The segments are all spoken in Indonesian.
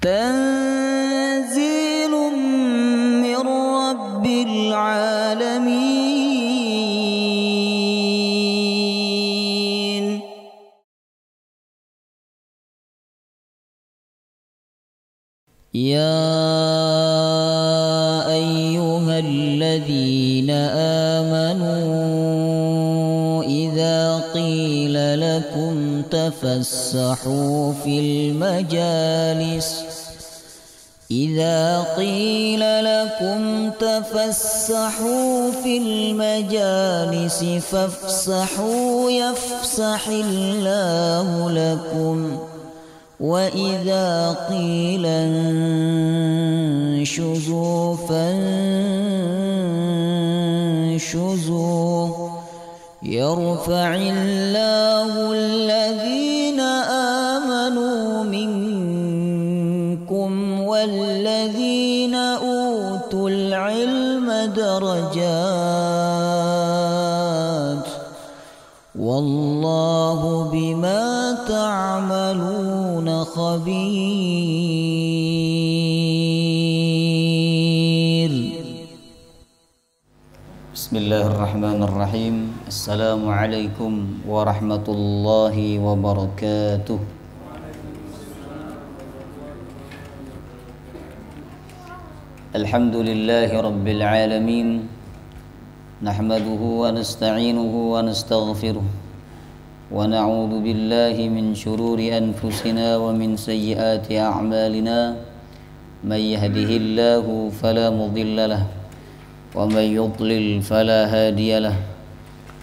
تنزيل من رب العالمين. يا أيها الذين آمنوا إذا قيل لكم تفسحوا في المجالس فافسحوا يفسح الله لكم وإذا قيل انشزوا فانشزوا يرفع الله الذين آمنوا منكم والذين أوتوا العلم درجات والله بما تعملون خبير. بسم الله الرحمن الرحيم. السلام عليكم ورحمة الله وبركاته. الحمد لله رب العالمين، نحمده ونستعينه ونستغفره ونعوذ بالله من شرور أنفسنا ومن سيئات أعمالنا، من يهده الله فلا مضل له ومن يضلل فلا هادي له.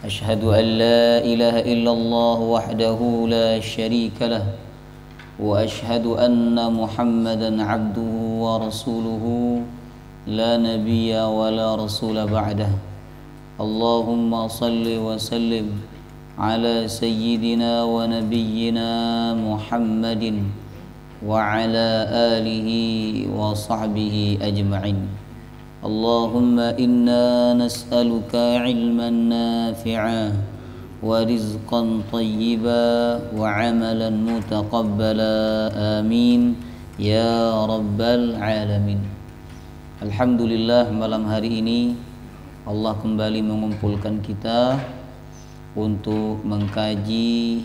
أشهد أن لا إله إلا الله وحده لا شريك له وأشهد أن محمدا عبده ورسوله لا نبي ولا رسول بعده. اللهم صل وسلم على سيدنا ونبينا محمد وعلى آله وصحبه أجمعين. اللهم إنا نسألك علما نافعا ورزقا طيبا وعملا متقبلا آمين يا رب العالمين. Alhamdulillah, malam hari ini Allah kembali mengumpulkan kita untuk mengkaji,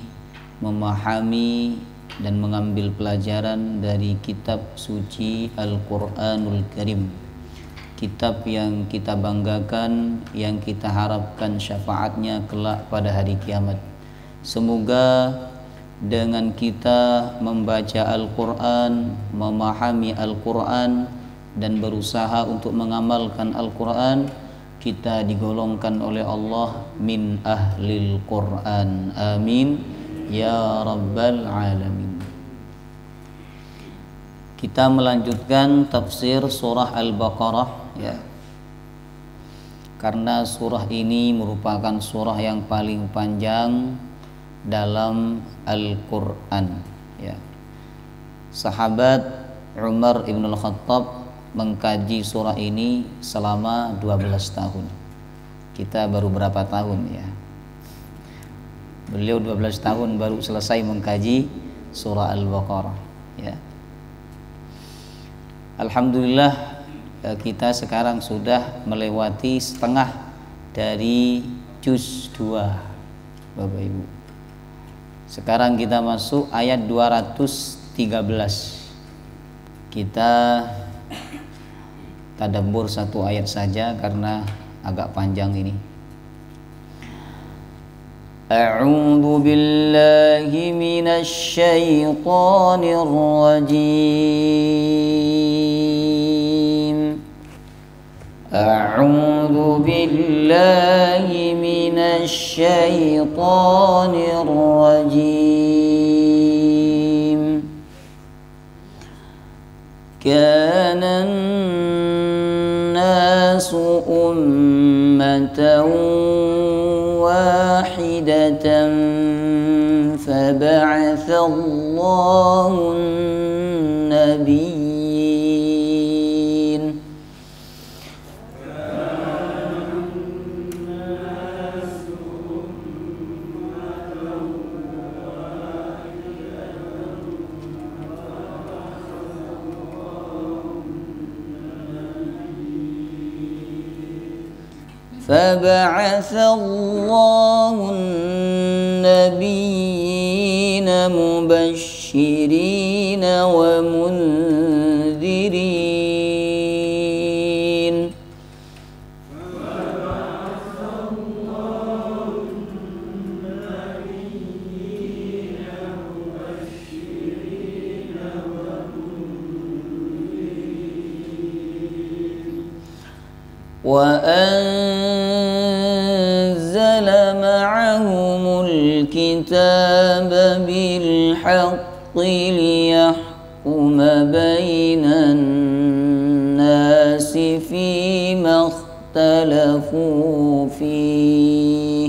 memahami dan mengambil pelajaran dari kitab suci Al-Quranul Karim, kitab yang kita banggakan, yang kita harapkan syafaatnya kelak pada hari kiamat. Semoga dengan kita membaca Al-Quran, memahami Al-Quran dan berusaha untuk mengamalkan Al-Quran, kita digolongkan oleh Allah min ahlil Quran. Amin ya rabbal alamin. Kita melanjutkan tafsir surah Al-Baqarah, ya. Karena surah ini merupakan surah yang paling panjang dalam Al-Quran, ya. Sahabat Umar ibn al-Khattab mengkaji surah ini selama 12 tahun. Kita baru berapa tahun, ya. Beliau 12 tahun baru selesai mengkaji surah Al-Baqarah, ya. Alhamdulillah, kita sekarang sudah melewati setengah dari juz 2, Bapak Ibu. Sekarang kita masuk ayat 213. Kita tadabbur satu ayat saja karena agak panjang ini. A'udzu billahi minasy syaithanir rajim. A'udzu billahi minasy syaithanir rajim. Kana الناس أمة واحدة فبعث الله النبيين. فبعث الله النبيين مبشرين ومنذرين وأنزل معهم الكتاب بالحق ليحكم بين الناس فيما اختلفوا فيه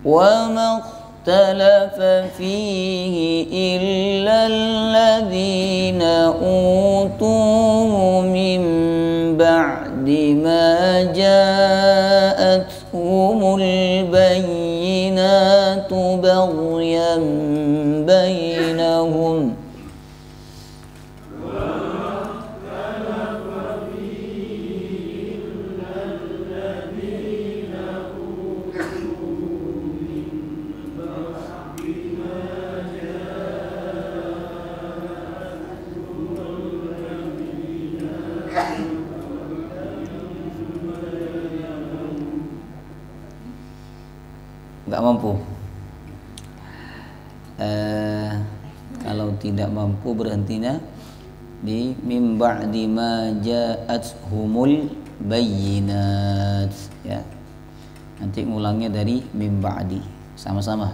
وما اختلف فيه إلا الذين أوتوه من بعد ما جاءتهم البينات بغيا بينهم nggak mampu. Kalau tidak mampu berhentinya di mim ba'di ma ja'athumul bayyinat ya. Nanti ngulangnya dari mim ba'di sama-sama.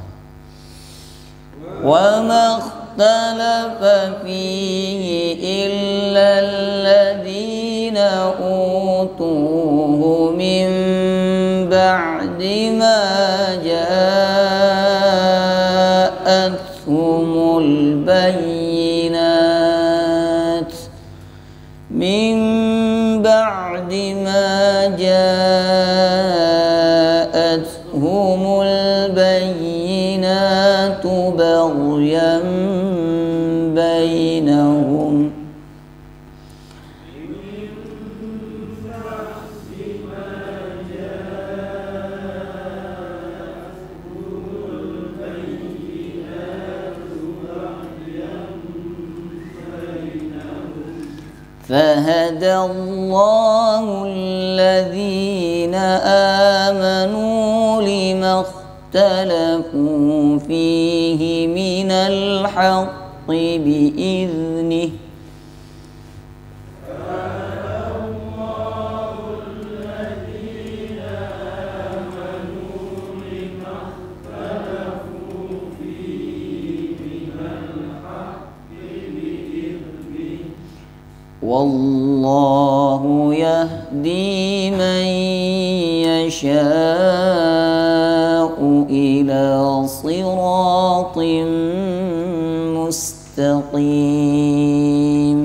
Wa ma ikhtalafa fihi illa alladhina utuhu min ba'di ma ja'athumul bayyinat min ba'di ma ja'athumul bayyinatu baghyan bainahum فهدى الله الذين آمنوا لما اختلفوا فيه من الحق بإذنه والله يهدي من يشاء إلى صراط مستقيم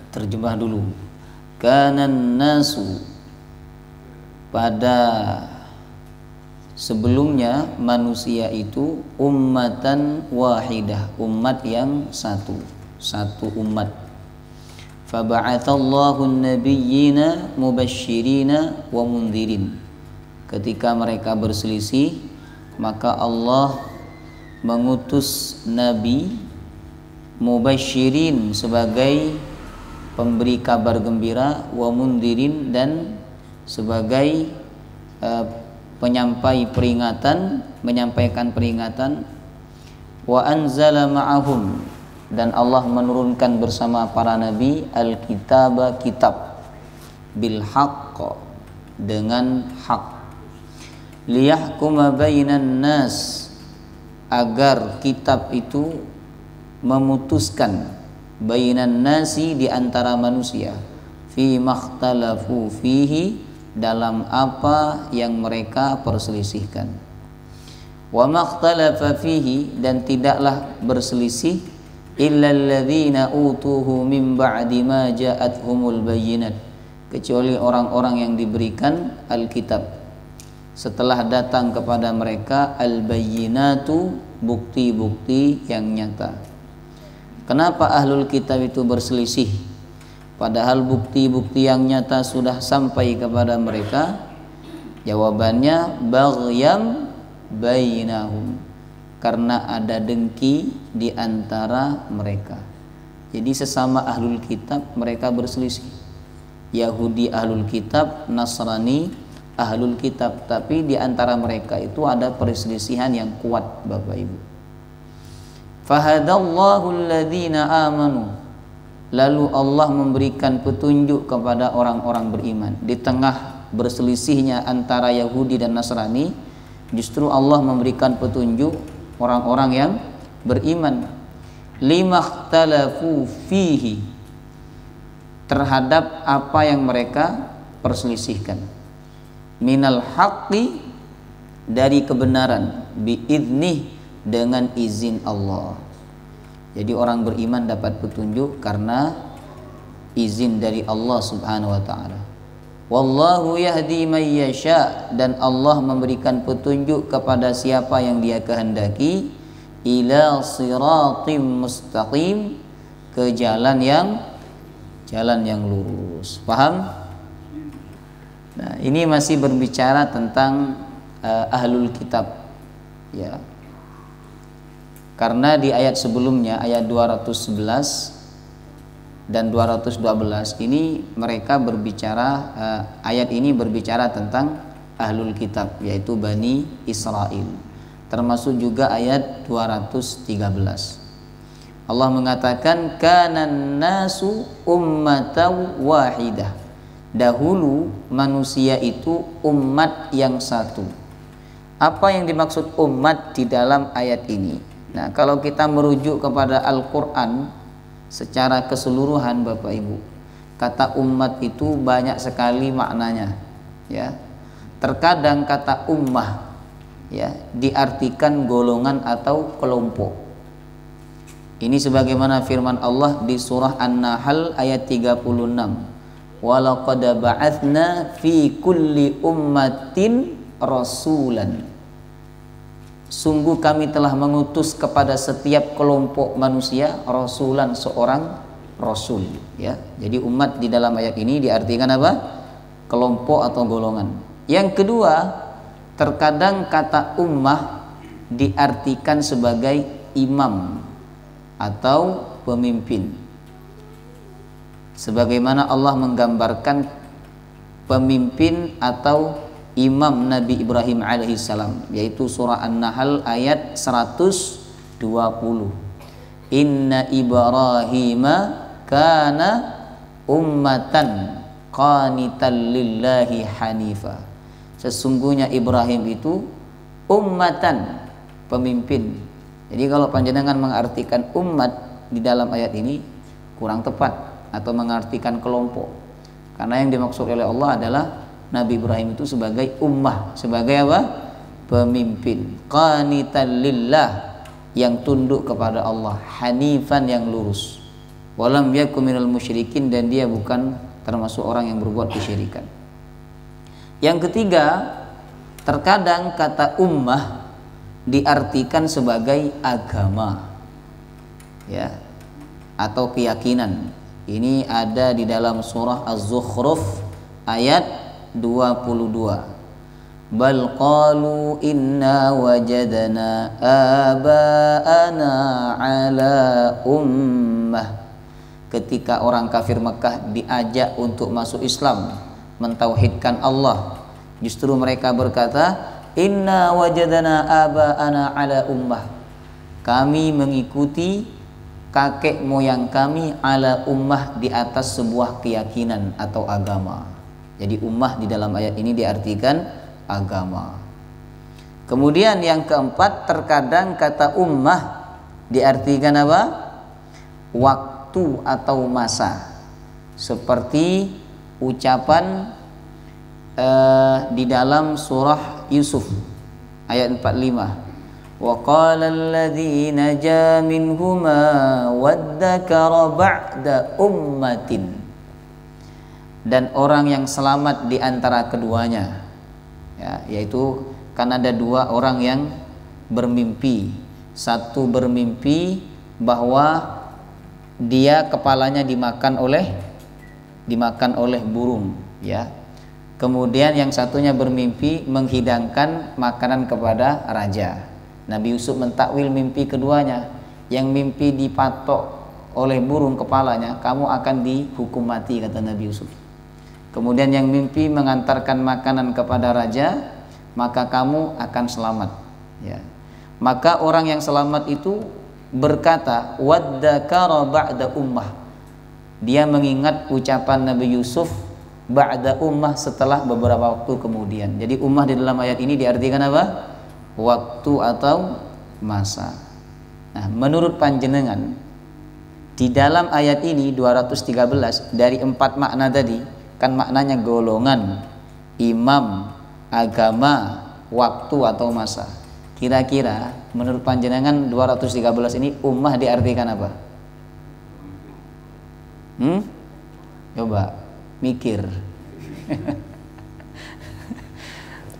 Terjemah dulu. Kanan nasu, pada sebelumnya manusia itu ummatan wahidah, umat yang satu umat. Faba'atsallahu an-nabiyyina mubasysyirina wa mundhirin. Ketika mereka berselisih, maka Allah mengutus nabi mubasysyirin sebagai pemberi kabar gembira, wa mundhirin dan sebagai menyampaikan peringatan, wa anzala ma'ahum, dan Allah menurunkan bersama para nabi al-kitaba, kitab, bil haqq, dengan hak, liyahkuma bainan nas, agar kitab itu memutuskan bainan nasi, di antara manusia, fi makhtalafu fihi, dalam apa yang mereka perselisihkan. Wa makhtalafa fihi, dan tidaklah berselisih, illa alladzina utuhu min ba'di ma ja'athumul bayyinat, kecuali orang-orang yang diberikan Alkitab setelah datang kepada mereka al-bayyinatu, bukti-bukti yang nyata. Kenapa ahlul kitab itu berselisih padahal bukti-bukti yang nyata sudah sampai kepada mereka? Jawabannya baghyam bainahum, karena ada dengki di antara mereka. Jadi sesama ahlul kitab mereka berselisih. Yahudi ahlul kitab, Nasrani ahlul kitab, tapi di antara mereka itu ada perselisihan yang kuat, Bapak Ibu. Fahadallahu alladhina amanu, lalu Allah memberikan petunjuk kepada orang-orang beriman. Di tengah berselisihnya antara Yahudi dan Nasrani, justru Allah memberikan petunjuk orang-orang yang beriman. Limakhtalafu fihi, terhadap apa yang mereka perselisihkan. Minal haqqi, dari kebenaran, biidnih, dengan izin Allah. Jadi orang beriman dapat petunjuk karena izin dari Allah Subhanahu wa taala. Wallahu yahdi may yasha, dan Allah memberikan petunjuk kepada siapa yang Dia kehendaki, ila siratim mustaqim, ke jalan yang lurus. Paham? Nah, ini masih berbicara tentang ahlul kitab, ya. Karena di ayat sebelumnya, ayat 211 dan 212 ini mereka berbicara, ayat ini berbicara tentang ahlul kitab, yaitu Bani Israel. Termasuk juga ayat 213. Allah mengatakan kanan nasu ummatan wahidah. Dahulu manusia itu umat yang satu. Apa yang dimaksud umat di dalam ayat ini? Nah, kalau kita merujuk kepada Al-Quran secara keseluruhan, Bapak Ibu, kata umat itu banyak sekali maknanya, ya. Terkadang kata ummah, ya, diartikan golongan atau kelompok. Ini sebagaimana firman Allah di surah An-Nahl ayat 36. Walaqad ba'atsna fi kulli ummatin rasulan. Sungguh kami telah mengutus kepada setiap kelompok manusia rasulan, seorang rasul, ya. Jadi umat di dalam ayat ini diartikan apa? Kelompok atau golongan. Yang kedua, terkadang kata ummah diartikan sebagai imam atau pemimpin. Sebagaimana Allah menggambarkan pemimpin atau imam Nabi Ibrahim alaihissalam, yaitu surah An-Nahl ayat 120. Inna Ibrahima kana ummatan qanitan lillahi hanifa. Sesungguhnya Ibrahim itu ummatan, pemimpin. Jadi kalau panjenengan mengartikan umat di dalam ayat ini kurang tepat, atau mengartikan kelompok, karena yang dimaksud oleh Allah adalah Nabi Ibrahim itu sebagai ummah, sebagai apa? Pemimpin. Qanitan lillah, yang tunduk kepada Allah, hanifan, yang lurus, walam yakum minal musyrikin, dan dia bukan termasuk orang yang berbuat kesyirikan. Yang ketiga, terkadang kata ummah diartikan sebagai agama, ya, atau keyakinan. Ini ada di dalam surah Az-Zukhruf ayat 22. Bal qalu inna wajadna aba'ana ala ummah. Ketika orang kafir Mekah diajak untuk masuk Islam, mentauhidkan Allah, justru mereka berkata, inna wajadna aba'ana ala ummah. Kami mengikuti kakek moyang kami ala ummah, di atas sebuah keyakinan atau agama. Jadi ummah di dalam ayat ini diartikan agama. Kemudian yang keempat, terkadang kata ummah diartikan apa? waktu atau masa, seperti ucapan di dalam surah Yusuf ayat 45, wa qala alladzi naja minhuma waddakara ba'da ummatin, dan orang yang selamat di antara keduanya, ya, yaitu kan ada dua orang yang bermimpi. Satu bermimpi bahwa dia kepalanya dimakan oleh burung, ya. Kemudian yang satunya bermimpi menghidangkan makanan kepada raja. Nabi Yusuf mentakwil mimpi keduanya. Yang mimpi dipatok oleh burung kepalanya, kamu akan dihukum mati, kata Nabi Yusuf. Kemudian yang mimpi mengantarkan makanan kepada raja, maka kamu akan selamat, ya. Maka orang yang selamat itu berkata, waddakara ba'da ummah. Dia mengingat ucapan Nabi Yusuf ba'da ummah, setelah beberapa waktu kemudian. Jadi ummah di dalam ayat ini diartikan apa? Waktu atau masa. Nah, menurut panjenengan di dalam ayat ini 213 dari 4 makna tadi, kan maknanya golongan, imam, agama, waktu atau masa. Kira-kira menurut panjenengan 213 ini ummah diartikan apa? Coba mikir.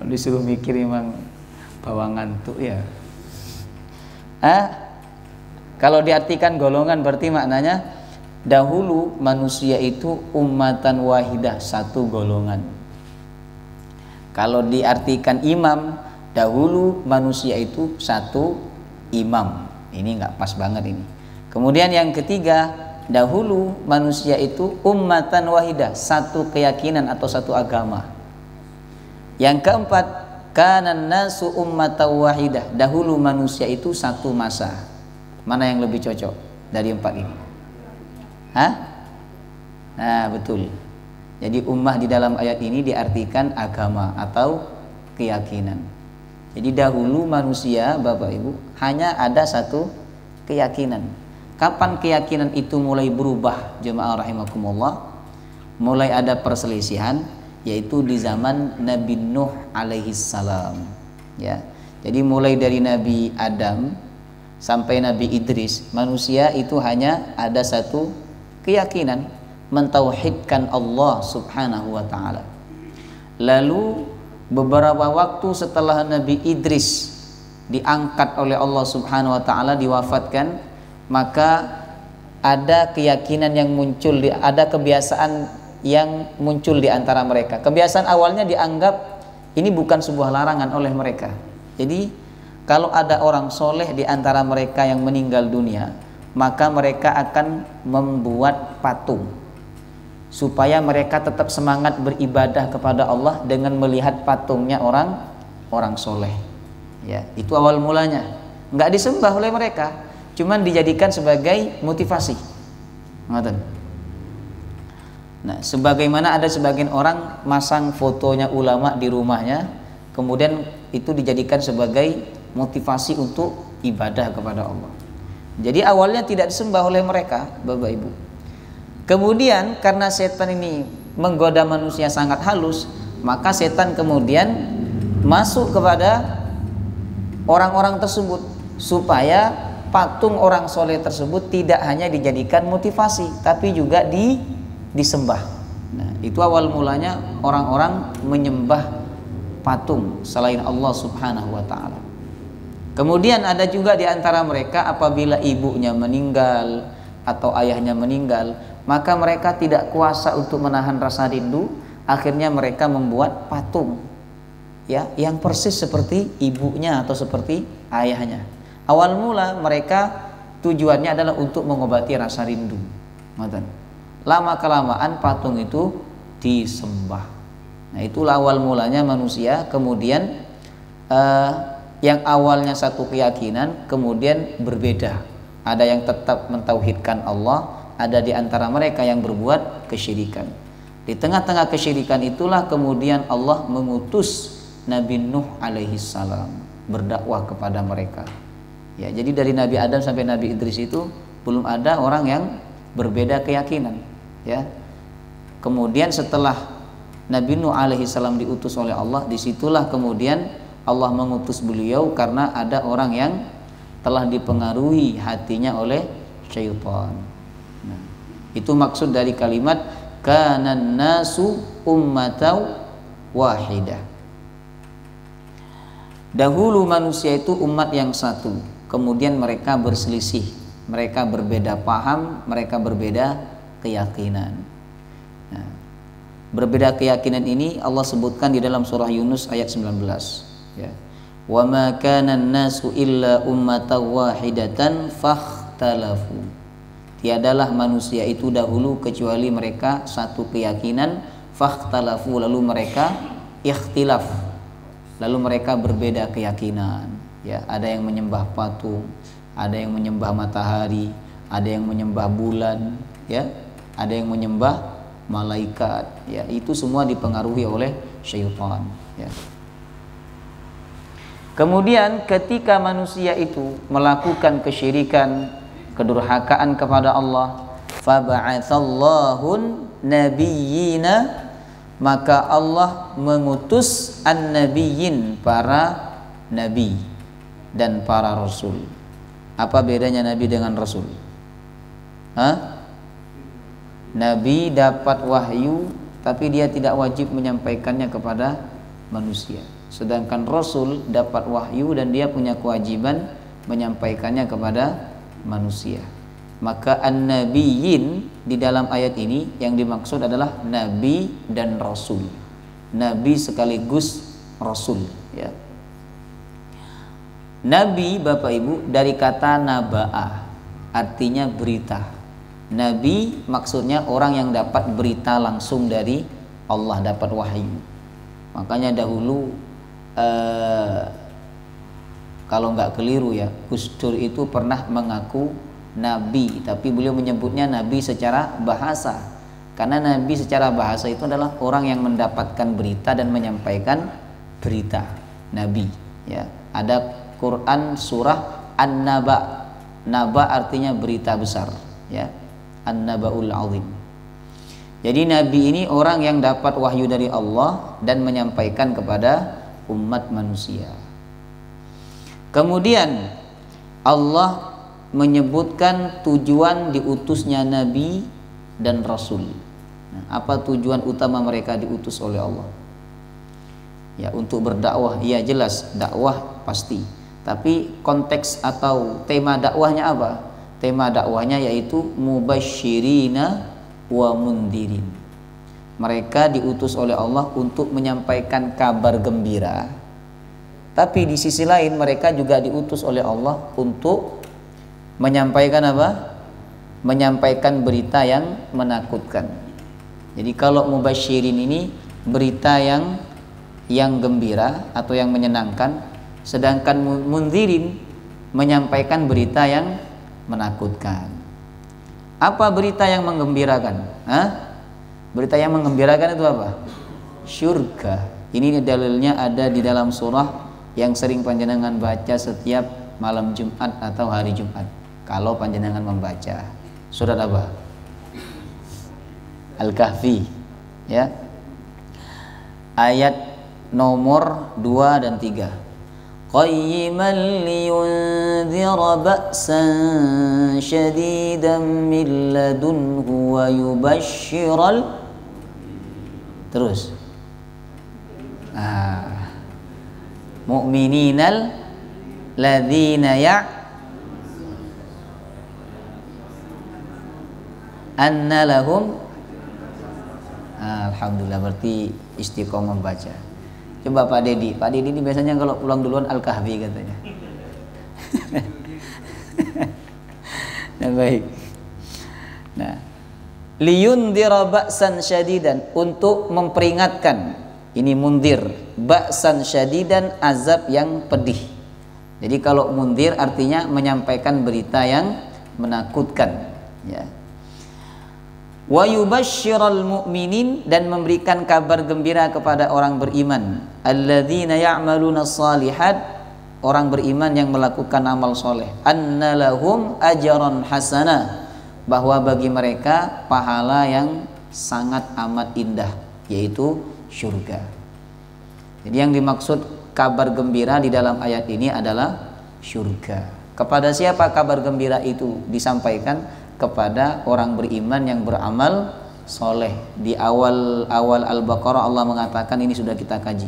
Disuruh mikir memang bawa ngantuk ya. Kalau diartikan golongan berarti maknanya dahulu manusia itu ummatan wahidah, satu golongan. Kalau diartikan imam, dahulu manusia itu satu imam. Ini nggak pas banget ini. Kemudian yang ketiga, dahulu manusia itu ummatan wahidah, satu keyakinan atau satu agama. Yang keempat, kanan nasu ummatan wahidah, dahulu manusia itu satu masa. Mana yang lebih cocok dari 4 ini? Nah, betul. Jadi ummah di dalam ayat ini diartikan agama atau keyakinan. Jadi dahulu manusia, Bapak Ibu, hanya ada satu keyakinan. Kapan keyakinan itu mulai berubah, jemaah rahimakumullah? Mulai ada perselisihan, yaitu di zaman Nabi Nuh alaihi salam, ya. Jadi mulai dari Nabi Adam sampai Nabi Idris, manusia itu hanya ada satu keyakinan, mentauhidkan Allah subhanahu wa ta'ala. Lalu beberapa waktu setelah Nabi Idris diangkat oleh Allah subhanahu wa ta'ala, diwafatkan, maka ada keyakinan yang muncul, ada kebiasaan yang muncul di antara mereka. Kebiasaan awalnya dianggap ini bukan sebuah larangan oleh mereka. Jadi kalau ada orang soleh di antara mereka yang meninggal dunia, maka mereka akan membuat patung supaya mereka tetap semangat beribadah kepada Allah dengan melihat patungnya orang soleh. Ya, itu awal mulanya. Nggak disembah oleh mereka, cuman dijadikan sebagai motivasi. Nah, sebagaimana ada sebagian orang masang fotonya ulama di rumahnya, kemudian itu dijadikan sebagai motivasi untuk ibadah kepada Allah. Jadi awalnya tidak disembah oleh mereka, Bapak Ibu. Kemudian karena setan ini menggoda manusia sangat halus, maka setan kemudian masuk kepada orang-orang tersebut supaya patung orang soleh tersebut tidak hanya dijadikan motivasi, tapi juga disembah. Nah, itu awal mulanya orang-orang menyembah patung selain Allah subhanahu wa ta'ala. Kemudian ada juga di antara mereka apabila ibunya meninggal atau ayahnya meninggal, maka mereka tidak kuasa untuk menahan rasa rindu, akhirnya mereka membuat patung, ya, yang persis seperti ibunya atau seperti ayahnya. Awal mula mereka tujuannya adalah untuk mengobati rasa rindu. Lama kelamaan patung itu disembah. Nah, itulah awal mulanya manusia kemudian yang awalnya satu keyakinan kemudian berbeda. Ada yang tetap mentauhidkan Allah, ada di antara mereka yang berbuat kesyirikan. Di tengah-tengah kesyirikan itulah kemudian Allah mengutus Nabi Nuh alaihi salam berdakwah kepada mereka. Ya, jadi dari Nabi Adam sampai Nabi Idris itu belum ada orang yang berbeda keyakinan, ya. Kemudian setelah Nabi Nuh alaihi salam diutus oleh Allah, disitulah kemudian Allah mengutus beliau karena ada orang yang telah dipengaruhi hatinya oleh syaitan. Nah, itu maksud dari kalimat kanan nasu ummatau wahidah. Dahulu manusia itu umat yang satu, kemudian mereka berselisih, mereka berbeda paham, mereka berbeda keyakinan. Nah, berbeda keyakinan ini Allah sebutkan di dalam surah Yunus ayat 19, ya. Wa ma kana an-nasu illa ummatan wahidatan fakhtalafu. Tiadalah manusia itu dahulu kecuali mereka satu keyakinan, fakhtalafu, lalu mereka ikhtilaf, lalu mereka berbeda keyakinan, ya. Ada yang menyembah patung, ada yang menyembah matahari, ada yang menyembah bulan, ya, ada yang menyembah malaikat, ya. Itu semua dipengaruhi oleh syaitan, ya. Kemudian ketika manusia itu melakukan kesyirikan, kedurhakaan kepada Allah, faba'atsallahun nabiyyina, maka Allah mengutus an-nabiyyin, para nabi dan para rasul. Apa bedanya nabi dengan rasul? Nabi dapat wahyu tapi dia tidak wajib menyampaikannya kepada manusia. Sedangkan rasul dapat wahyu dan dia punya kewajiban menyampaikannya kepada manusia. Maka an-nabiyyin di dalam ayat ini yang dimaksud adalah nabi dan rasul. Nabi sekaligus rasul, ya. Nabi, Bapak Ibu, dari kata naba'ah, artinya berita. Nabi maksudnya orang yang dapat berita langsung dari Allah, dapat wahyu. Makanya dahulu kalau nggak keliru ya, Gus Dur itu pernah mengaku nabi, tapi beliau menyebutnya nabi secara bahasa. Karena nabi secara bahasa itu adalah orang yang mendapatkan berita dan menyampaikan berita. Nabi, ya. Ada Quran surah An-Naba. Naba artinya berita besar, ya. An-Naba'ul Azim. Jadi nabi ini orang yang dapat wahyu dari Allah dan menyampaikan kepada umat manusia. Kemudian Allah menyebutkan tujuan diutusnya nabi dan rasul. Nah, apa tujuan utama mereka diutus oleh Allah? Ya, untuk berdakwah. Ya, jelas dakwah pasti. Tapi konteks atau tema dakwahnya apa? Tema dakwahnya yaitu mubasyirina wa mundirin. Mereka diutus oleh Allah untuk menyampaikan kabar gembira. Tapi di sisi lain mereka juga diutus oleh Allah untuk menyampaikan apa? Menyampaikan berita yang menakutkan. Jadi kalau mubasyirin ini berita yang gembira atau yang menyenangkan, sedangkan mundzirin menyampaikan berita yang menakutkan. Apa berita yang menggembirakan? Berita yang menggembirakan itu apa? Syurga. Ini dalilnya ada di dalam surah yang sering panjenengan baca setiap malam Jumat atau hari Jumat. Kalau panjenengan membaca surat apa? Al-Kahfi, ya. Ayat nomor 2 dan 3. Qayyiman liyunzira ba'san syadidan min ladunhu wa yubashshiral, terus mu'mininal ladzina anna lahum. Alhamdulillah, berarti istiqomah membaca. Coba Pak Dedi ini biasanya kalau pulang duluan Al-Kahfi katanya. Nah, baik. Nah, liyundira ba'san syadidan, untuk memperingatkan, ini mundir, ba'san syadidan, azab yang pedih. Jadi kalau mundir artinya menyampaikan berita yang menakutkan, ya. Wa yubashsyiral mu'minin, dan memberikan kabar gembira kepada orang beriman, alladzina ya'maluna shalihat, orang beriman yang melakukan amal soleh, annalahum ajran hasanah, bahwa bagi mereka pahala yang sangat amat indah, yaitu surga. Jadi yang dimaksud kabar gembira di dalam ayat ini adalah surga. Kepada siapa kabar gembira itu disampaikan? Kepada orang beriman yang beramal soleh. Di awal Al-Baqarah Allah mengatakan, ini sudah kita kaji,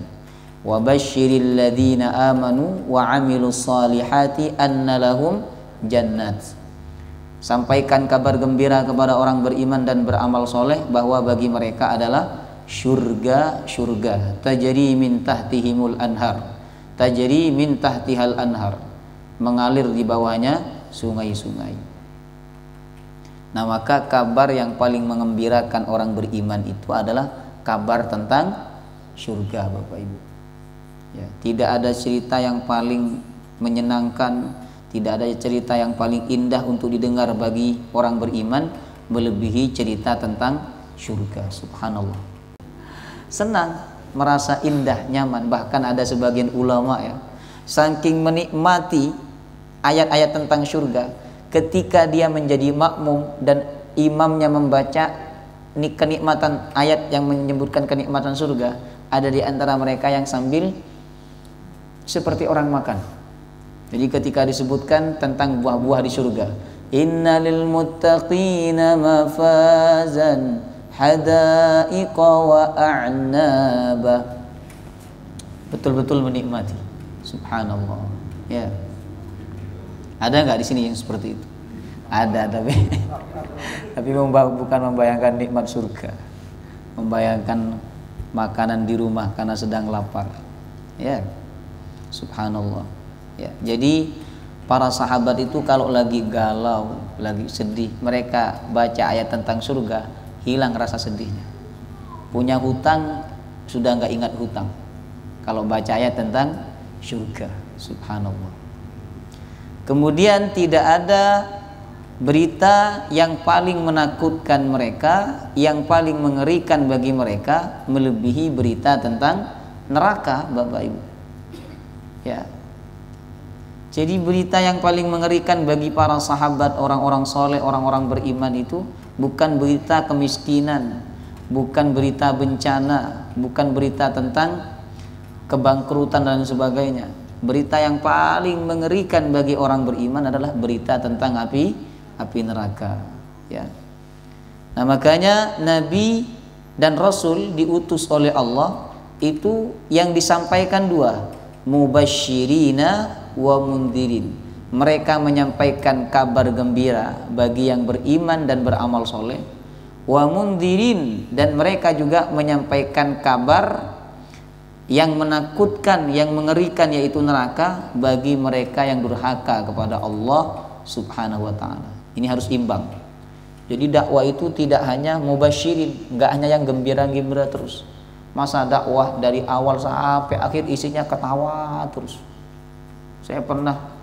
wa basyiril ladzina amanu wa amilus solihati anna lahum jannat. Sampaikan kabar gembira kepada orang beriman dan beramal soleh bahwa bagi mereka adalah surga tajri min tahtihimul anhar, tajri min tahtihal anhar, mengalir di bawahnya sungai-sungai. Nah, maka kabar yang paling mengembirakan orang beriman itu adalah kabar tentang surga, Bapak Ibu. Ya, tidak ada cerita yang paling menyenangkan, tidak ada cerita yang paling indah untuk didengar bagi orang beriman melebihi cerita tentang surga. Subhanallah. Senang, merasa indah, nyaman. Bahkan ada sebagian ulama ya, saking menikmati ayat-ayat tentang surga, ketika dia menjadi makmum dan imamnya membaca kenikmatan ayat yang menyebutkan kenikmatan surga, ada di antara mereka yang sambil seperti orang makan. Jadi ketika disebutkan tentang buah-buah di surga, innalil muttaqina mafazan hadaiqa wa a'naba, betul-betul menikmati. Subhanallah. Ya. Ada nggak di sini yang seperti itu? Ada, tapi bukan membayangkan nikmat surga, membayangkan makanan di rumah karena sedang lapar. Ya, subhanallah. Ya, jadi para sahabat itu kalau lagi galau, lagi sedih, mereka baca ayat tentang surga, hilang rasa sedihnya. Punya hutang, sudah nggak ingat hutang kalau baca ayat tentang surga. Subhanallah. Kemudian tidak ada berita yang paling menakutkan mereka, yang paling mengerikan bagi mereka melebihi berita tentang neraka, Bapak Ibu. Ya. Jadi berita yang paling mengerikan bagi para sahabat, orang-orang soleh, orang-orang beriman itu bukan berita kemiskinan, bukan berita bencana, bukan berita tentang kebangkrutan dan sebagainya. Berita yang paling mengerikan bagi orang beriman adalah berita tentang api neraka. Ya. Nah, makanya Nabi dan Rasul diutus oleh Allah itu yang disampaikan dua, mubasyirina wa mundirin. Mereka menyampaikan kabar gembira bagi yang beriman dan beramal soleh, wa mundirin, dan mereka juga menyampaikan kabar yang menakutkan, yang mengerikan, yaitu neraka bagi mereka yang durhaka kepada Allah Subhanahu wa ta'ala. Ini harus imbang. Jadi dakwah itu tidak hanya mubasyirin, nggak hanya yang gembira-gembira terus. Masa dakwah dari awal sampai akhir isinya ketawa terus. Saya pernah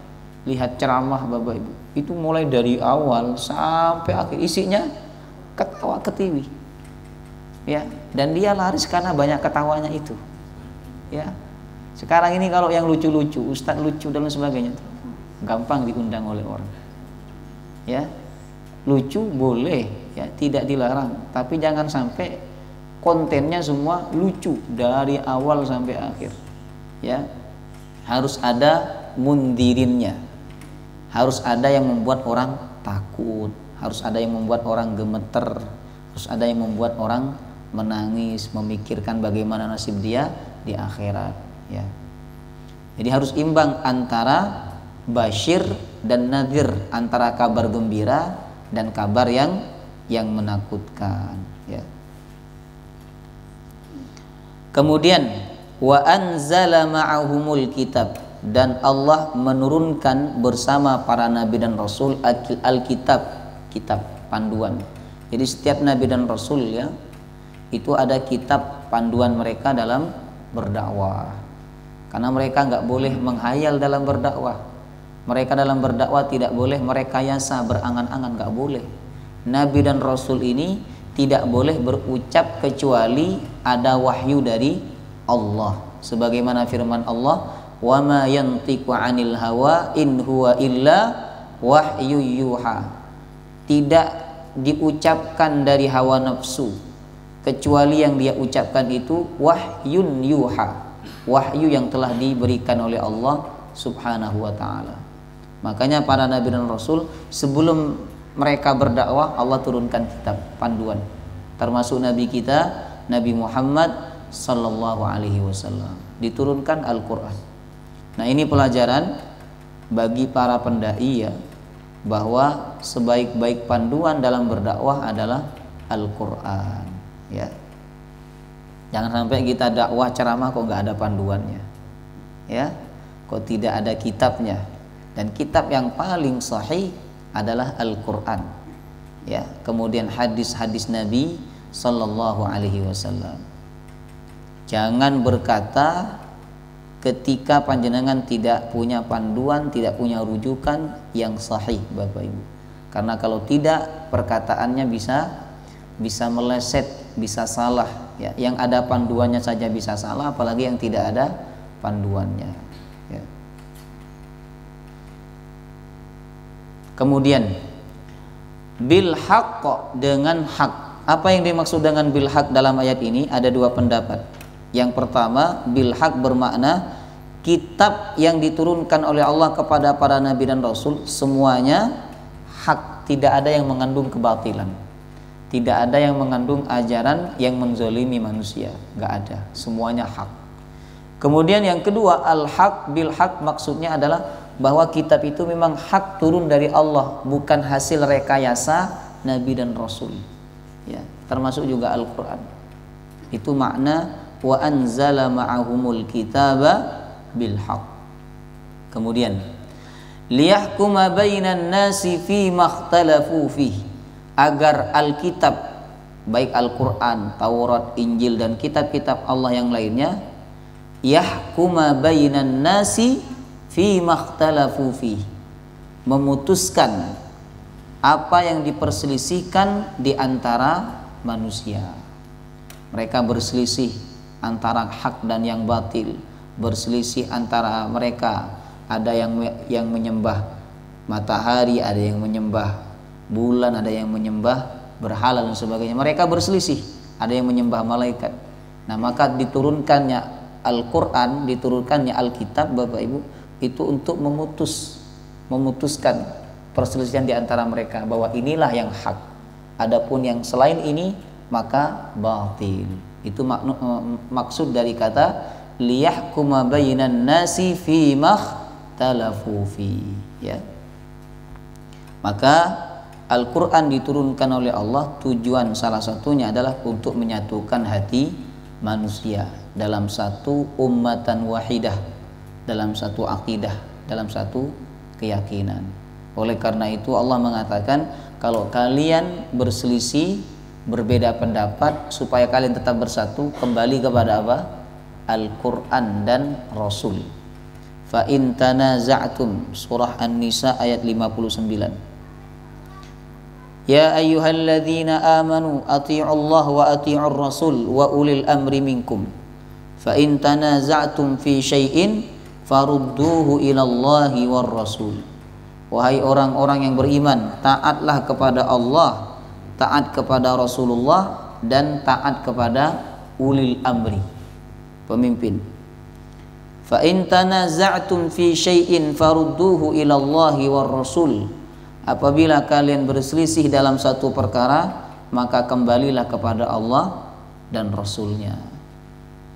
lihat ceramah Bapak Ibu, itu mulai dari awal sampai akhir isinya ketawa ketiwi. Ya, dan dia laris karena banyak ketawanya itu. Ya, sekarang ini kalau yang lucu-lucu, ustadz lucu dan sebagainya, gampang diundang oleh orang. Ya, lucu boleh, ya tidak dilarang, tapi jangan sampai kontennya semua lucu dari awal sampai akhir. Ya, harus ada mundirinnya, harus ada yang membuat orang takut, harus ada yang membuat orang gemeter, harus ada yang membuat orang menangis, memikirkan bagaimana nasib dia di akhirat. Ya, jadi harus imbang antara basyir dan nadhir, antara kabar gembira dan kabar yang menakutkan. Ya. Kemudian wa anzala ma'ahumul kitab, dan Allah menurunkan bersama para nabi dan rasul alkitab, kitab panduan. Jadi setiap nabi dan rasul ya itu ada kitab panduan mereka dalam berdakwah. Karena mereka nggak boleh menghayal dalam berdakwah. Mereka dalam berdakwah tidak boleh merekayasa, berangan-angan, nggak boleh. Nabi dan Rasul ini tidak boleh berucap kecuali ada wahyu dari Allah. Sebagaimana firman Allah, wa ma yantiqu 'anil hawa in huwa illa wahyu yuha. tidak diucapkan dari hawa nafsu, kecuali yang dia ucapkan itu wahyun yuha, wahyu yang telah diberikan oleh Allah Subhanahu wa ta'ala. Makanya para nabi dan rasul sebelum mereka berdakwah, Allah turunkan kitab panduan, termasuk nabi kita Nabi Muhammad sallallahu alaihi wasallam, diturunkan Al-Qur'an. Nah, ini pelajaran bagi para pendai ya, bahwa sebaik-baik panduan dalam berdakwah adalah Al-Qur'an ya. Jangan sampai kita dakwah ceramah kok nggak ada panduannya ya, kok tidak ada kitabnya. Dan kitab yang paling sahih adalah Al-Qur'an ya, kemudian hadis-hadis Nabi sallallahu alaihi wasallam. Jangan berkata ketika panjenengan tidak punya panduan, tidak punya rujukan yang sahih, Bapak Ibu. Karena kalau tidak, perkataannya bisa meleset, bisa salah ya. Yang ada panduannya saja bisa salah, apalagi yang tidak ada panduannya ya. Kemudian bil haqq, dengan hak. Apa yang dimaksud dengan bil haq dalam ayat ini? Ada dua pendapat. Yang pertama, bil haq bermakna kitab yang diturunkan oleh Allah kepada para nabi dan rasul semuanya hak, tidak ada yang mengandung kebatilan, tidak ada yang mengandung ajaran yang menzolimi manusia, nggak ada, semuanya hak. Kemudian yang kedua, al haq bil haq maksudnya adalah bahwa kitab itu memang hak, turun dari Allah, bukan hasil rekayasa nabi dan rasul ya, termasuk juga Al-Qur'an. Itu makna wa anzala ma'ahumul kitaba bil haq. Kemudian liyahkuma bainan nasi fi makhtalafu fihi, agar Alkitab, baik Al-Qur'an, Taurat, Injil dan kitab-kitab Allah yang lainnya, yahkuma bainan nasi fi makhtalafu fihi, memutuskan apa yang diperselisihkan di antara manusia. Mereka berselisih antara hak dan yang batil, berselisih antara mereka, ada yang menyembah matahari, ada yang menyembah bulan, ada yang menyembah berhala dan sebagainya. Mereka berselisih, ada yang menyembah malaikat. Nah, maka diturunkannya Al-Qur'an, diturunkannya Alkitab, Bapak Ibu, itu untuk memutuskan perselisihan di antara mereka, bahwa inilah yang hak, adapun yang selain ini maka batil. Itu maksud dari kata liyahkuma bainan nasi fi makhtalafu fi ya. Maka Al-Qur'an diturunkan oleh Allah, tujuan salah satunya adalah untuk menyatukan hati manusia dalam satu ummatan wahidah, dalam satu akidah, dalam satu keyakinan. Oleh karena itu Allah mengatakan, kalau kalian berselisih, berbeda pendapat, supaya kalian tetap bersatu, kembali kepada apa? Al-Qur'an dan Rasul. Fa in tanaza'tum, surah An-Nisa ayat 59. Ya ayyuhalladzina amanu athi'ullah wa athi'ur rasul wa ulil amri minkum. Fa in tanaza'tum fi syai'in farudduhu ilallahi war rasul. Wahai orang-orang yang beriman, taatlah kepada Allah, taat kepada Rasulullah, dan taat kepada ulil amri, pemimpin. Fa in tanaza'tum fi syai'in farudduhu ilallahi war rasul. Apabila kalian berselisih dalam satu perkara, maka kembalilah kepada Allah dan Rasulnya.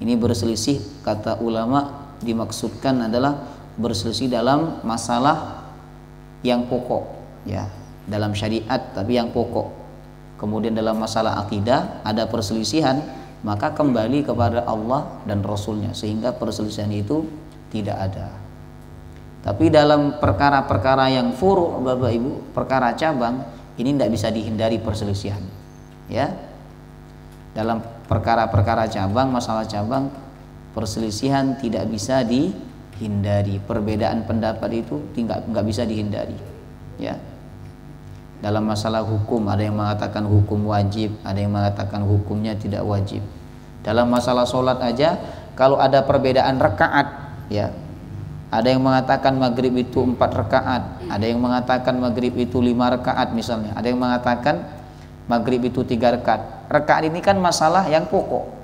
Ini berselisih, kata ulama, dimaksudkan adalah berselisih dalam masalah yang pokok ya, dalam syariat tapi yang pokok. Kemudian dalam masalah akidah ada perselisihan, maka kembali kepada Allah dan Rasulnya, sehingga perselisihan itu tidak ada. Tapi dalam perkara-perkara yang furu', Bapak Ibu, perkara cabang, ini tidak bisa dihindari perselisihan ya. Dalam perkara-perkara cabang, masalah cabang, perselisihan tidak bisa dihindari. Perbedaan pendapat itu nggak bisa dihindari ya. Dalam masalah hukum, ada yang mengatakan hukum wajib, ada yang mengatakan hukumnya tidak wajib. Dalam masalah sholat aja, kalau ada perbedaan rakaat ya, Ada yang mengatakan maghrib itu 4 rakaat, ada yang mengatakan maghrib itu 5 rakaat misalnya, ada yang mengatakan maghrib itu 3 rakaat. Rakaat ini kan masalah yang pokok.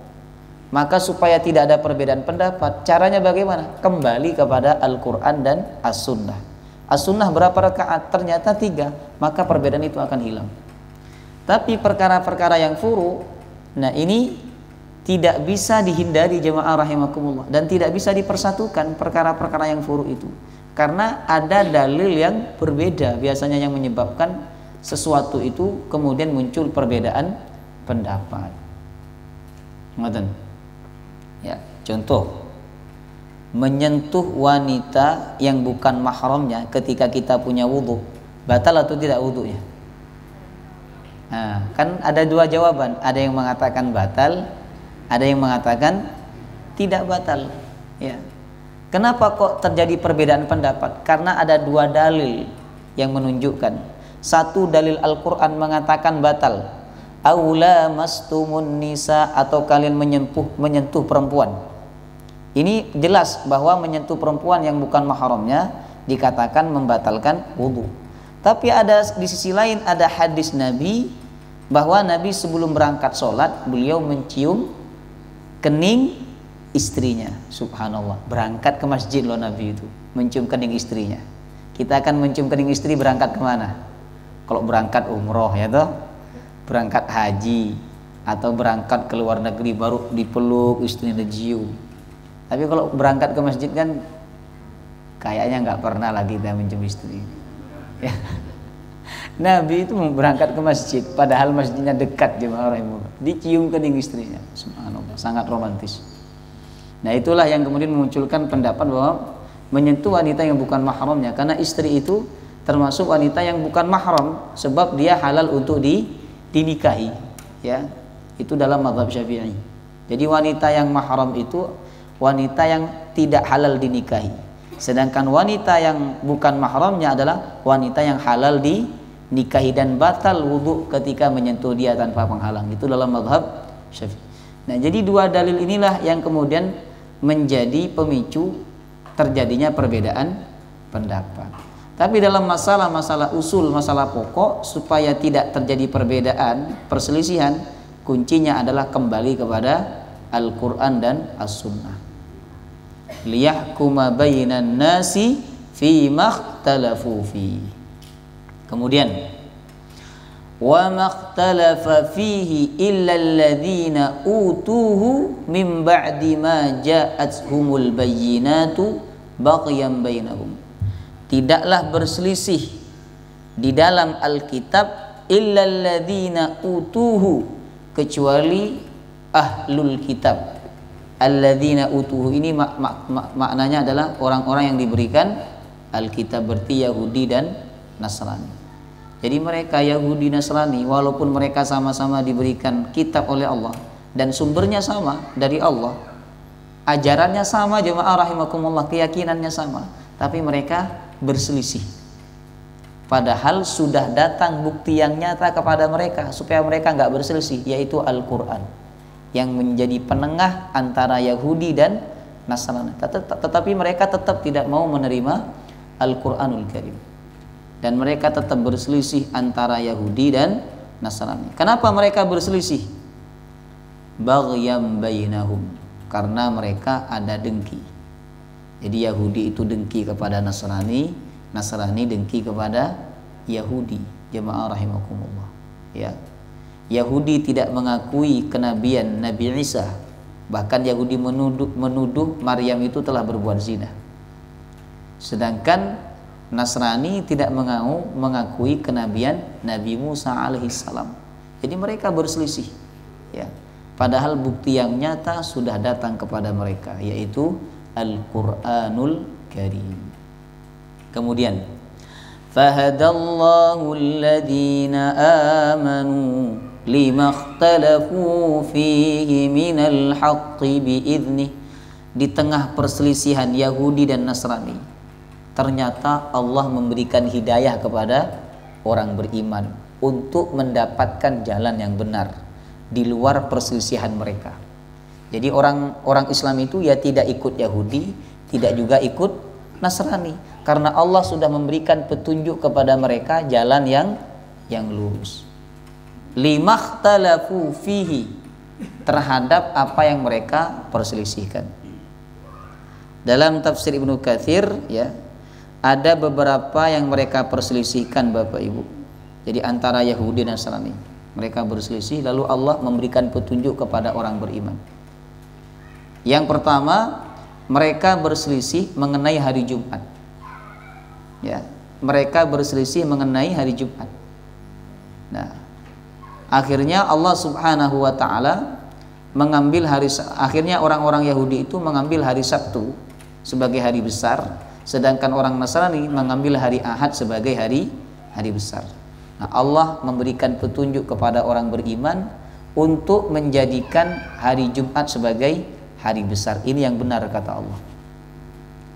Maka supaya tidak ada perbedaan pendapat, caranya bagaimana? Kembali kepada Al-Quran dan As-Sunnah. As-Sunnah berapa rakaat? Ternyata 3, maka perbedaan itu akan hilang. Tapi perkara-perkara yang furu, nah ini tidak bisa dihindari jemaah rahimakumullah, dan tidak bisa dipersatukan perkara-perkara yang furu itu, karena ada dalil yang berbeda biasanya yang menyebabkan sesuatu itu kemudian muncul perbedaan pendapat. Ngoten. Ya, contoh menyentuh wanita yang bukan mahramnya ketika kita punya wudhu, batal atau tidak wudhunya? Nah, kan ada 2 jawaban, ada yang mengatakan batal, ada yang mengatakan tidak batal. Ya. Kenapa kok terjadi perbedaan pendapat? Karena ada 2 dalil yang menunjukkan. Satu, dalil Al-Quran mengatakan batal, aula mastumun nisa, atau kalian menyentuh perempuan. Ini jelas bahwa menyentuh perempuan yang bukan mahramnya dikatakan membatalkan wudhu. Tapi ada di sisi lain ada hadis Nabi bahwa Nabi sebelum berangkat sholat beliau mencium kening istrinya. Subhanallah, berangkat ke masjid loh Nabi itu mencium kening istrinya. Kita akan mencium kening istri berangkat kemana? Kalau berangkat umroh ya toh, berangkat haji, atau berangkat ke luar negeri baru dipeluk istrinya, dicium. Tapi kalau berangkat ke masjid kan kayaknya nggak pernah lagi kita mencium istri. Ya. Nabi itu berangkat ke masjid, padahal masjidnya dekat jemaah rahimahullah, dicium kening istrinya. Subhanallah, sangat romantis. Nah itulah yang kemudian memunculkan pendapat bahwa menyentuh wanita yang bukan mahramnya, karena istri itu termasuk wanita yang bukan mahram, sebab dia halal untuk dinikahi, ya, itu dalam mazhab Syafi'i. Jadi wanita yang mahram itu wanita yang tidak halal dinikahi, sedangkan wanita yang bukan mahramnya adalah wanita yang halal dinikahi dan batal wudhu ketika menyentuh dia tanpa penghalang. Itu dalam mazhab Syafi'i. Nah jadi 2 dalil inilah yang kemudian menjadi pemicu terjadinya perbedaan pendapat. Tapi dalam masalah-masalah usul, masalah pokok, supaya tidak terjadi perbedaan, perselisihan, kuncinya adalah kembali kepada Al-Quran dan As-Sunnah. Liyahkuma bainan nasi fi makhtalafu fi. Kemudian wa makhtalafa fihi illa alladhina utuhu min ba'di ma ja'athumul bayyinatu baghyan bainahum. Tidaklah berselisih di dalam Alkitab illal ladzina utuhu, kecuali ahlul kitab. Alladzina utuhu ini maknanya adalah orang-orang yang diberikan Alkitab, berarti Yahudi dan Nasrani. Jadi mereka Yahudi Nasrani walaupun mereka sama-sama diberikan kitab oleh Allah dan sumbernya sama dari Allah, ajarannya sama jemaah rahimakumullah, keyakinannya sama, tapi mereka berselisih. Padahal sudah datang bukti yang nyata kepada mereka supaya mereka nggak berselisih, yaitu Al-Quran yang menjadi penengah antara Yahudi dan Nasrani. Tetapi mereka tetap tidak mau menerima Al-Quranul Karim, dan mereka tetap berselisih antara Yahudi dan Nasrani. Kenapa mereka berselisih? Baghyam bainahum, karena mereka ada dengki. Jadi Yahudi itu dengki kepada Nasrani, Nasrani dengki kepada Yahudi. Jemaah rahimakumullah. Ya. Yahudi tidak mengakui kenabian Nabi Isa. Bahkan Yahudi menuduh Maryam itu telah berbuat zina. Sedangkan Nasrani tidak mengakui kenabian Nabi Musa alaihissalam. Jadi mereka berselisih. Ya. Padahal bukti yang nyata sudah datang kepada mereka, yaitu Al-Quranul Karim. Kemudian fahadallahu alladhina amanu limakhtalafu fihi minal haqqi biidnih. Di tengah perselisihan Yahudi dan Nasrani, ternyata Allah memberikan hidayah kepada orang beriman untuk mendapatkan jalan yang benar di luar perselisihan mereka. Jadi orang Islam itu ya tidak ikut Yahudi, tidak juga ikut Nasrani, karena Allah sudah memberikan petunjuk kepada mereka jalan yang lurus. Limakhtalafu fihi, terhadap apa yang mereka perselisihkan. Dalam tafsir Ibnu Katsir ya, ada beberapa yang mereka perselisihkan Bapak Ibu. Jadi antara Yahudi dan Nasrani, mereka berselisih, lalu Allah memberikan petunjuk kepada orang beriman. Yang pertama, mereka berselisih mengenai hari Jumat. Ya, mereka berselisih mengenai hari Jumat. Nah, akhirnya Allah Subhanahu wa taala mengambil akhirnya orang-orang Yahudi itu mengambil hari Sabtu sebagai hari besar, sedangkan orang Nasrani mengambil hari Ahad sebagai hari besar. Nah, Allah memberikan petunjuk kepada orang beriman untuk menjadikan hari Jumat sebagai hari besar. Ini yang benar kata Allah.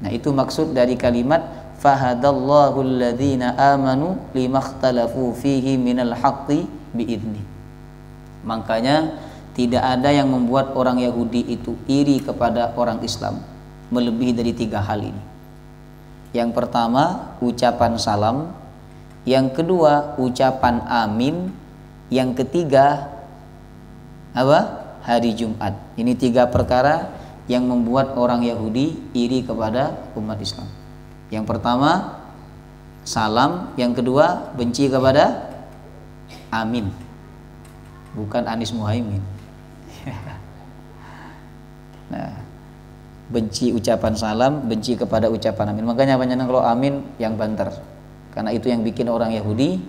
Nah, itu maksud dari kalimat fahadallahu alladhina amanu limakhtalafu fihi minal haqqi biidni. Makanya tidak ada yang membuat orang Yahudi itu iri kepada orang Islam melebihi dari 3 hal ini. Yang pertama, ucapan salam. Yang kedua, ucapan amin. Yang ketiga, apa? Hari Jumat. Ini 3 perkara yang membuat orang Yahudi iri kepada umat Islam. Yang pertama, salam. Yang kedua, benci kepada amin, bukan Anies Muhaimin. Nah, benci ucapan salam, benci kepada ucapan amin. Makanya banyak kalau amin yang banter, karena itu yang bikin orang Yahudi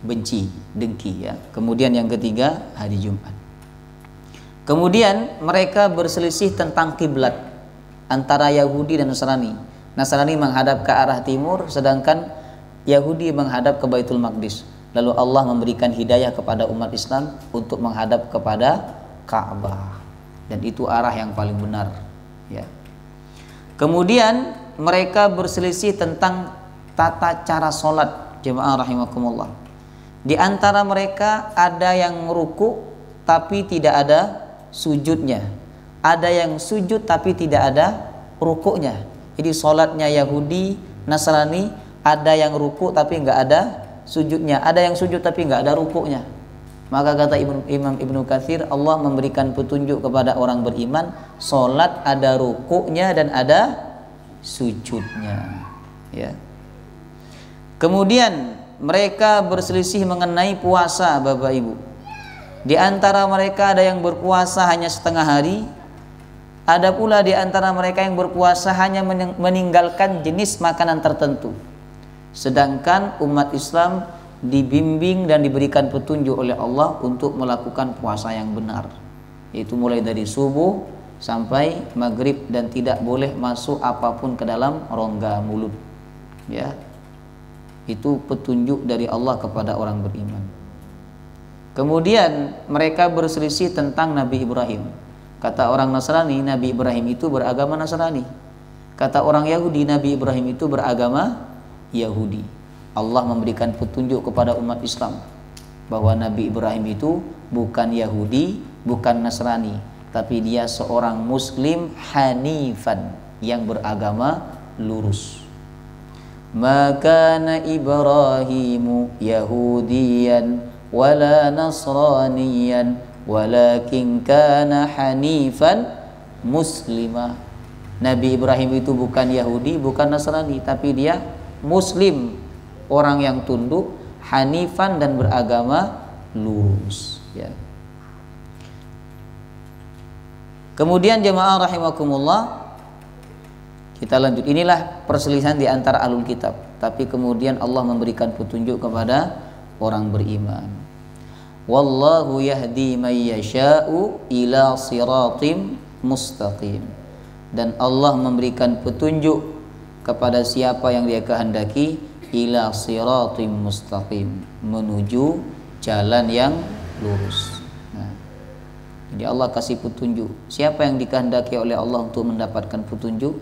benci, dengki ya. Kemudian yang ketiga, hari Jumat. Kemudian mereka berselisih tentang kiblat antara Yahudi dan Nasrani. Nasrani menghadap ke arah timur, sedangkan Yahudi menghadap ke Baitul Maqdis. Lalu Allah memberikan hidayah kepada umat Islam untuk menghadap kepada Ka'bah, dan itu arah yang paling benar ya. Kemudian mereka berselisih tentang tata cara sholat. Jemaah rahimakumullah, di antara mereka ada yang ruku tapi tidak ada sujudnya, ada yang sujud tapi tidak ada rukuknya. Jadi sholatnya Yahudi, Nasrani, ada yang ruku tapi nggak ada sujudnya, ada yang sujud tapi nggak ada rukuknya. Maka kata Imam Ibnu Katsir, Allah memberikan petunjuk kepada orang beriman, sholat ada rukuknya dan ada sujudnya ya. Kemudian mereka berselisih mengenai puasa Bapak Ibu. Di antara mereka ada yang berpuasa hanya setengah hari, ada pula di antara mereka yang berpuasa hanya meninggalkan jenis makanan tertentu. Sedangkan umat Islam dibimbing dan diberikan petunjuk oleh Allah untuk melakukan puasa yang benar, yaitu mulai dari subuh sampai maghrib, dan tidak boleh masuk apapun ke dalam rongga mulut ya. Itu petunjuk dari Allah kepada orang beriman. Kemudian mereka berselisih tentang Nabi Ibrahim. Kata orang Nasrani, Nabi Ibrahim itu beragama Nasrani. Kata orang Yahudi, Nabi Ibrahim itu beragama Yahudi. Allah memberikan petunjuk kepada umat Islam bahwa Nabi Ibrahim itu bukan Yahudi, bukan Nasrani, tapi dia seorang Muslim hanifan, yang beragama lurus. Maka Ibrahimu Yahudiyan wala nasraniyan walakin kana hanifan muslimah. Nabi Ibrahim itu bukan Yahudi, bukan Nasrani, tapi dia Muslim, orang yang tunduk, hanifan dan beragama lurus ya. Kemudian jemaah rahimakumullah, kita lanjut. Inilah perselisihan di antara ahlul kitab, tapi kemudian Allah memberikan petunjuk kepada orang beriman. Wallahu yahdi may yasha'u ila siratim mustaqim. Dan Allah memberikan petunjuk kepada siapa yang Dia kehendaki, ila siratim mustaqim, menuju jalan yang lurus. Nah, jadi Allah kasih petunjuk. Siapa yang dikehendaki oleh Allah untuk mendapatkan petunjuk?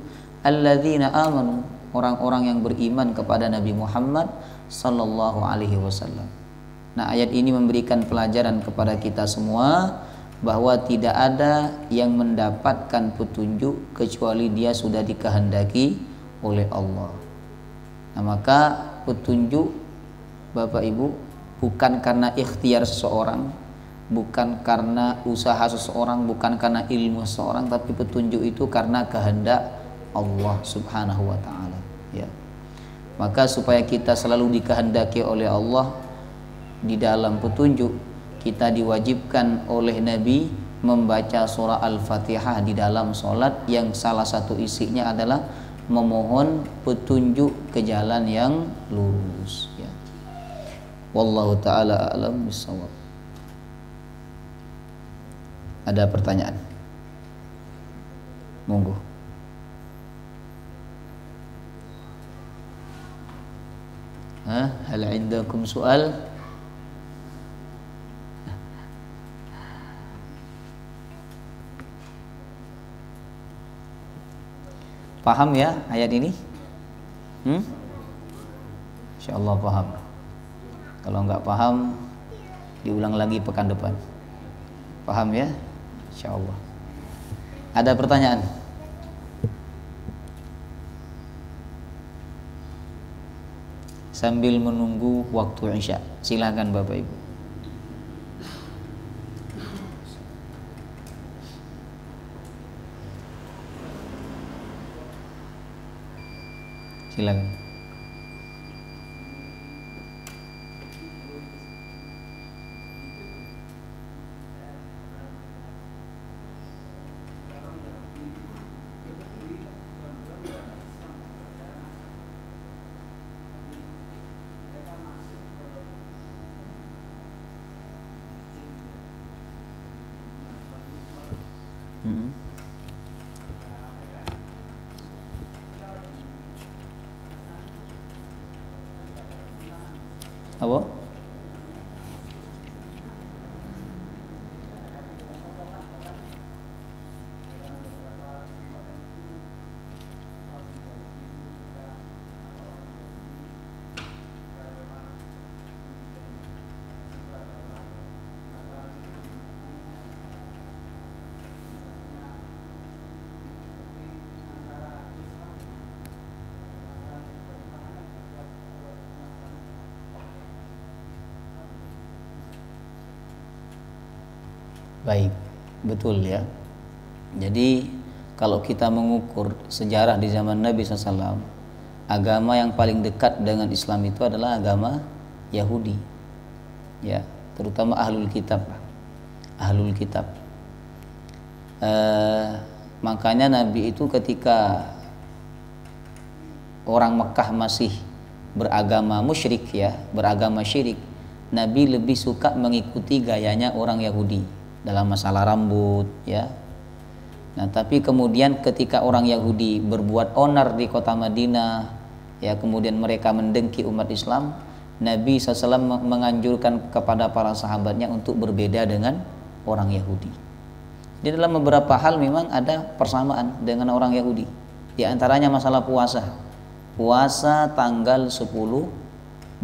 Alladzina amanu, orang-orang yang beriman kepada Nabi Muhammad sallallahu alaihi wasallam. Nah, ayat ini memberikan pelajaran kepada kita semua bahwa tidak ada yang mendapatkan petunjuk kecuali dia sudah dikehendaki oleh Allah. Nah, maka petunjuk Bapak Ibu bukan karena ikhtiar seseorang, bukan karena usaha seseorang, bukan karena ilmu seseorang, tapi petunjuk itu karena kehendak Allah Subhanahu wa taala, ya. Maka supaya kita selalu dikehendaki oleh Allah di dalam petunjuk, kita diwajibkan oleh Nabi membaca surah Al-Fatihah di dalam sholat, yang salah satu isinya adalah memohon petunjuk ke jalan yang lurus, ya. Wallahu ta'ala a'lam bishawab. Ada pertanyaan? Monggo. Hal indakum soal? Paham ya ayat ini? Insyaallah paham. Kalau nggak paham, diulang lagi pekan depan. Paham ya? Insyaallah. Ada pertanyaan? Sambil menunggu waktu Isya, silakan Bapak Ibu. Silakan. Apa? Baik, betul ya. Jadi kalau kita mengukur sejarah di zaman Nabi SAW, agama yang paling dekat dengan Islam itu adalah agama Yahudi, ya, terutama ahlul kitab. Ahlul kitab. Makanya Nabi itu ketika orang Mekah masih beragama musyrik, ya, beragama syirik, Nabi lebih suka mengikuti gayanya orang Yahudi dalam masalah rambut, ya. Nah, tapi kemudian ketika orang Yahudi berbuat onar di kota Madinah, ya, kemudian mereka mendengki umat Islam, Nabi SAW menganjurkan kepada para sahabatnya untuk berbeda dengan orang Yahudi. Di dalam beberapa hal memang ada persamaan dengan orang Yahudi. Di antaranya masalah puasa. Puasa tanggal 10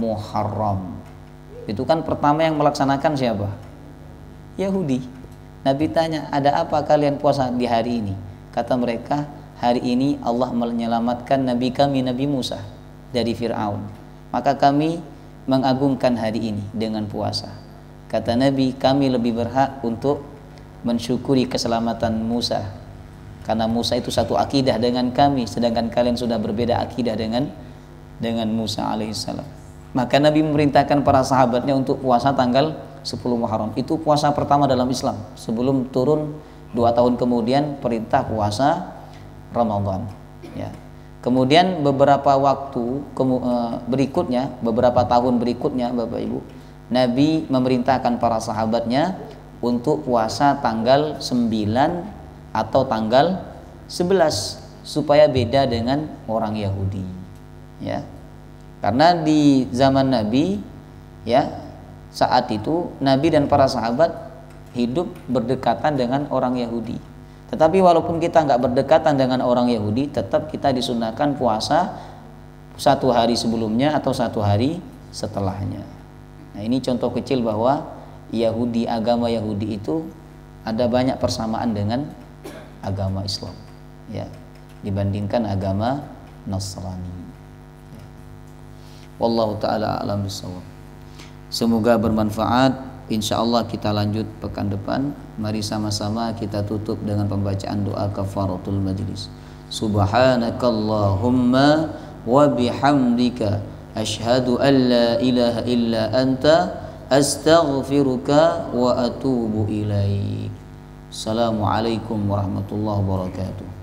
Muharram. Itu kan pertama yang melaksanakan siapa? Yahudi. Nabi tanya, ada apa kalian puasa di hari ini? Kata mereka, hari ini Allah menyelamatkan Nabi kami, Nabi Musa, dari Fir'aun. Maka kami mengagungkan hari ini dengan puasa. Kata Nabi, kami lebih berhak untuk mensyukuri keselamatan Musa, karena Musa itu satu akidah dengan kami, sedangkan kalian sudah berbeda akidah dengan Musa alaihissalam. Maka Nabi memerintahkan para sahabatnya untuk puasa tanggal 10 Muharram. Itu puasa pertama dalam Islam sebelum turun 2 tahun kemudian perintah puasa Ramadan, ya. Kemudian beberapa waktu berikutnya, beberapa tahun berikutnya, Bapak Ibu, Nabi memerintahkan para sahabatnya untuk puasa tanggal 9 atau tanggal 11 supaya beda dengan orang Yahudi, ya. Karena di zaman Nabi, ya, saat itu Nabi dan para sahabat hidup berdekatan dengan orang Yahudi. Tetapi walaupun kita nggak berdekatan dengan orang Yahudi, tetap kita disunahkan puasa 1 hari sebelumnya atau 1 hari setelahnya. Nah, ini contoh kecil bahwa Yahudi, agama Yahudi itu ada banyak persamaan dengan agama Islam, ya, dibandingkan agama Nasrani. Wallahu taala a'lam bishawab. Semoga bermanfaat. Insyaallah kita lanjut pekan depan. Mari sama-sama kita tutup dengan pembacaan doa kafaratul majlis. Subhanakallahumma wa bihamdika asyhadu an la ilaha illa anta astaghfiruka wa atubu ilaik. Assalamualaikum warahmatullahi wabarakatuh.